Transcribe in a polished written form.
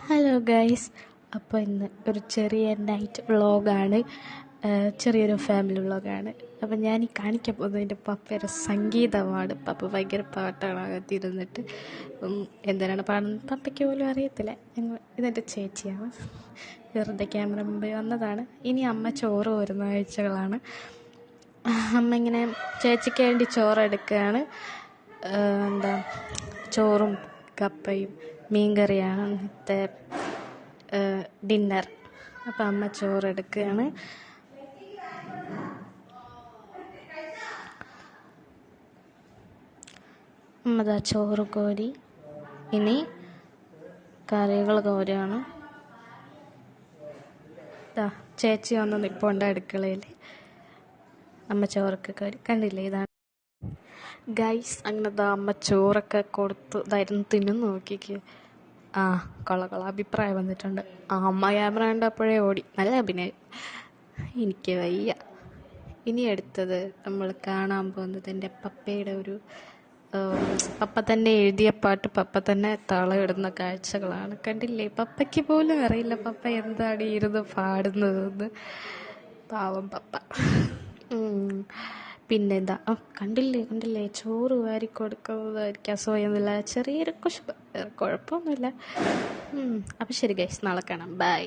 Hello guys, അപ്പോൾ ഇന്ന് ഒരു ചെറിയ നൈറ്റ് വ്ളോഗാണ്, ചെറിയൊരു ഫാമിലി വ്ളോഗാണ്. അപ്പോൾ ഞാൻ ഈ കാണിക്കാൻ പോകുന്നത് എൻ്റെ പപ്പയുടെ സംഗീതമാണ്. പപ്പ ഭയങ്കര പാട്ടാണ് അകത്തിരുന്നിട്ട്. എന്തിനാണ് പാടുന്നത് പപ്പയ്ക്ക് പോലും അറിയത്തില്ല. ഇതെൻ്റെ ചേച്ചിയാണ്, വെറുതെ ക്യാമറ മുമ്പിൽ വന്നതാണ്. ഇനി അമ്മ ചോറ് വരുന്ന കാഴ്ചകളാണ്. അമ്മ ഇങ്ങനെ ചേച്ചിക്ക് വേണ്ടി ചോറെടുക്കുകയാണ്. ചോറും കപ്പയും മീൻകറിയാണ് ഇന്നത്തെ ഡിന്നർ. അപ്പം അമ്മ ചോറെടുക്കുകയാണ്. അമ്മതാ ചോറ് കോരി, ഇനി കറികൾ കോരുകയാണ്. ചേച്ചി വന്ന് നിൽപ്പുണ്ട് അടുക്കളയിൽ. അമ്മ ചോറൊക്കെ കോരി, കണ്ടില്ലേ? ഇതാണ് ഗൈസ്. അങ്ങനത്തെ അമ്മ ചോറൊക്കെ കൊടുത്ത് ഇതായിരുന്നു തിന്നു നോക്കിക്ക്. കൊള്ള അഭിപ്രായം വന്നിട്ടുണ്ട്. അമ്മ ക്യാമറ കണ്ടപ്പോഴേ ഓടി. നല്ല അഭിനയം. എനിക്ക് വയ്യ. ഇനി അടുത്തത് നമ്മൾ കാണാൻ പോകുന്നത് എൻ്റെ പപ്പയുടെ ഒരു പപ്പ തന്നെ എഴുതിയ പാട്ട് പപ്പ തന്നെ തളയിടുന്ന കാഴ്ചകളാണ്. കണ്ടില്ലേ? പപ്പയ്ക്ക് പോലും അറിയില്ല പപ്പ എന്താണ് ഇരുന്ന് പാടുന്നതെന്ന്. പാവം പപ്പ. പിന്നെന്താ, കണ്ടില്ലേ ചോറ് വാരി കൊടുക്കുന്നതായിരിക്കും അസൂയൊന്നുമില്ല, ചെറിയൊരു കുശുമ്പ്, കുഴപ്പമൊന്നുമില്ല. അപ്പം ശരി ഗൈസ്, നാളെ കാണാം. ബൈ.